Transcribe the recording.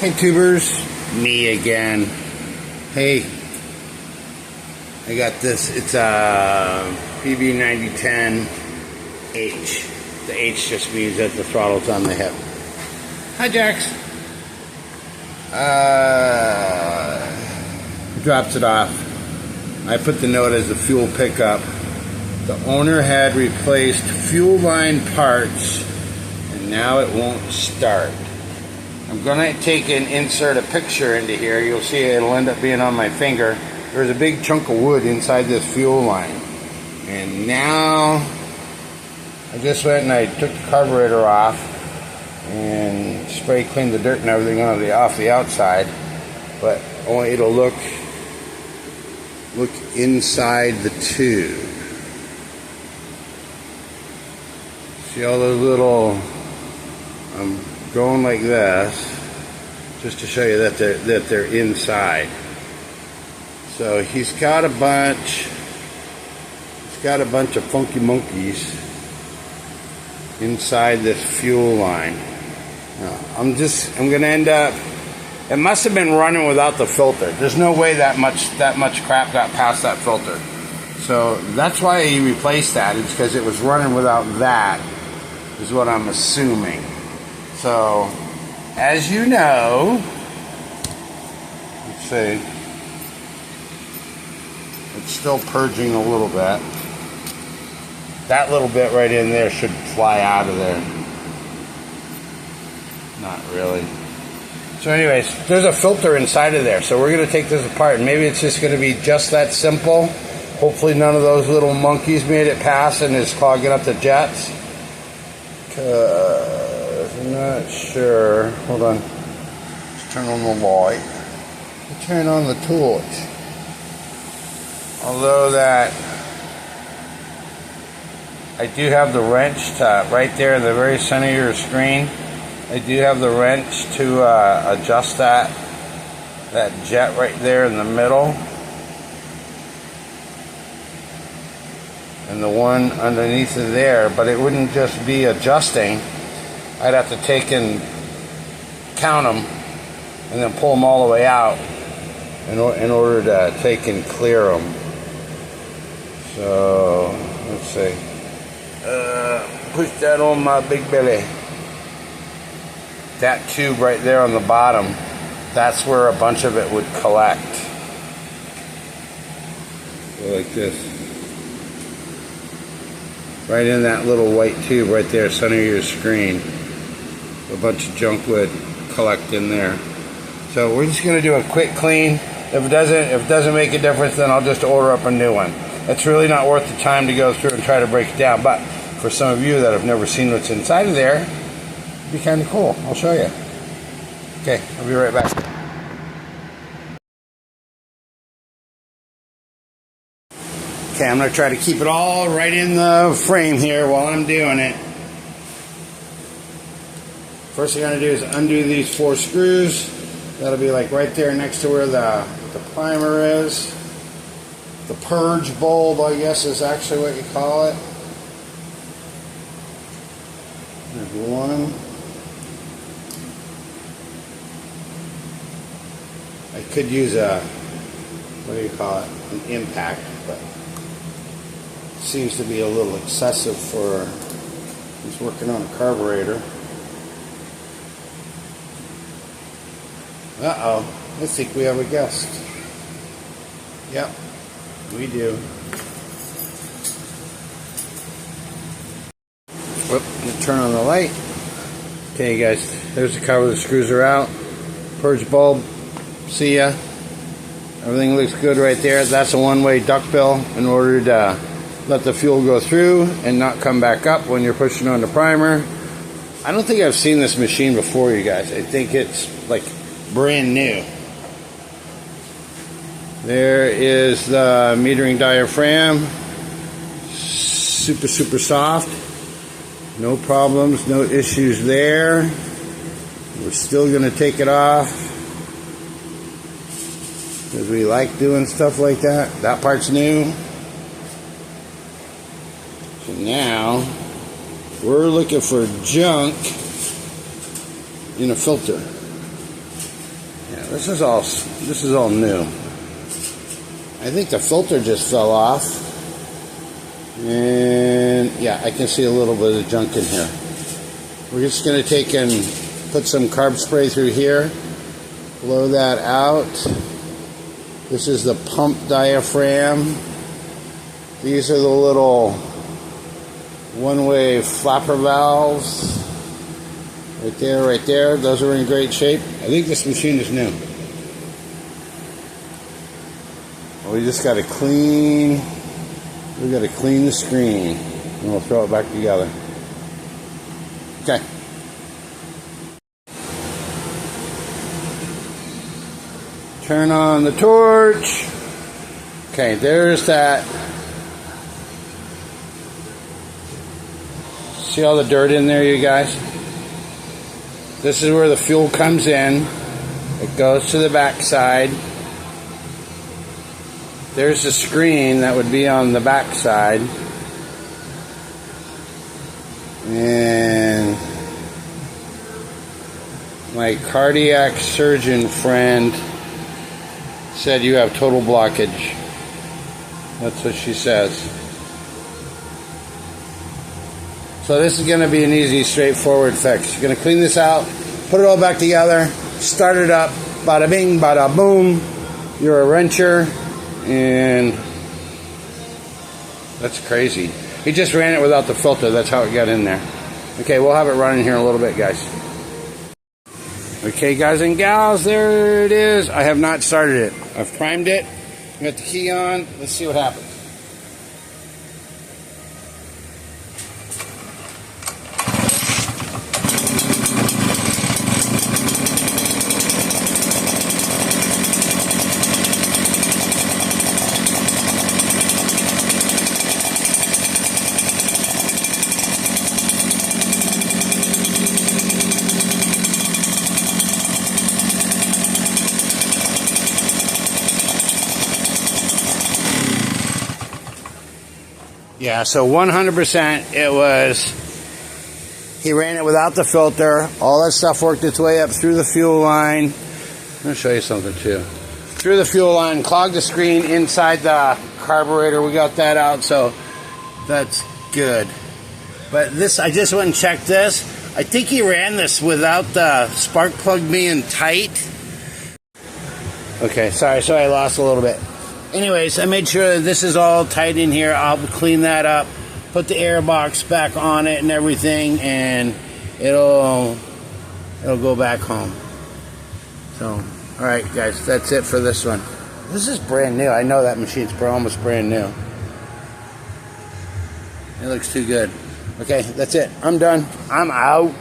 Hey tubers, me again. Hey, I got this. It's a PB9010H. The H just means that the throttle's on the hip. Hi Jax. Drops it off. I put the note as a fuel pickup. The owner had replaced fuel line parts and now it won't start. I'm going to take and insert a picture into here. You'll see it'll end up being on my finger. There's a big chunk of wood inside this fuel line. And now I just went and I took the carburetor off and spray cleaned the dirt and everything off the outside. But only it'll look inside the tube. See all those little, I'm going like this just to show you that they're inside. So he's got a bunch of funky monkeys inside this fuel line. I'm gonna end up, it must have been running without the filter. There's no way that much crap got past that filter. So that's why he replaced that. It's because it was running without that, is what I'm assuming. So, as you know, let's see, it's still purging a little bit. That little bit right in there should fly out of there. Not really. So anyways, there's a filter inside of there. So we're going to take this apart. And maybe it's just going to be just that simple. Hopefully none of those little monkeys made it past and is clogging up the jets. I'm not sure. Hold on. Let's turn on the light. Turn on the torch. Although that, I do have the wrench to, right there in the very center of your screen. I do have the wrench to adjust that jet right there in the middle. And the one underneath of there, but it wouldn't just be adjusting. I'd have to take and count them and then pull them all the way out in order to take and clear them. So, let's see. Push that on my big belly. That tube right there on the bottom, that's where a bunch of it would collect. Go like this. Right in that little white tube right there, center of your screen. A bunch of junk would collect in there. So we're just going to do a quick clean. If it doesn't make a difference, then I'll just order up a new one. It's really not worth the time to go through and try to break it down. But for some of you that have never seen what's inside of there, it'd be kind of cool. I'll show you. Okay, I'll be right back. Okay, I'm going to try to keep it all right in the frame here while I'm doing it. First thing I'm going to do is undo these 4 screws. That'll be like right there next to where the primer is. The purge bulb, I guess, is actually what you call it. There's one. I could use a, what do you call it, an impact, but it seems to be a little excessive for, he's working on a carburetor. Uh-oh, I think we have a guest. Yep, we do. Whoop, turn on the light. Okay guys, there's the cover, the screws are out. Purge bulb, see ya. Everything looks good right there. That's a one-way duckbill in order to let the fuel go through and not come back up when you're pushing on the primer. I don't think I've seen this machine before, you guys. I think it's like brand new. There is the metering diaphragm. Super soft. No problems, no issues there. We're still going to take it off because we like doing stuff like that. That part's new. So now we're looking for junk in a filter. This is all new. I think the filter just fell off. And yeah, I can see a little bit of junk in here. We're just going to take and put some carb spray through here. Blow that out. This is the pump diaphragm. These are the little one-way flapper valves. Right there, right there. Those are in great shape. I think this machine is new. We just got to clean. We got to clean the screen, and we'll throw it back together. Okay. Turn on the torch. Okay, there's that. See all the dirt in there, you guys? This is where the fuel comes in. It goes to the back side. There's the screen that would be on the back side. And my cardiac surgeon friend said you have total blockage. That's what she says. So this is going to be an easy, straightforward fix. You're going to clean this out, put it all back together, start it up, bada bing, bada boom. You're a wrencher. And that's crazy. He just ran it without the filter. That's how it got in there. Okay, we'll have it running here in a little bit, guys. Okay, guys and gals, there it is. I have not started it. I've primed it. Got the key on. Let's see what happens. Yeah, so 100% it was, he ran it without the filter. All that stuff worked its way up through the fuel line. I'm going to show you something too. Through the fuel line, clogged the screen inside the carburetor. We got that out, so that's good. But this, I just went and checked this. I think he ran this without the spark plug being tight. Okay, sorry, so I lost a little bit. Anyways, I made sure that this is all tight in here. I'll clean that up, put the air box back on it and everything, and it'll go back home. So, all right, guys, that's it for this one. This is brand new. I know that machine's almost brand new. It looks too good. Okay, that's it. I'm done. I'm out.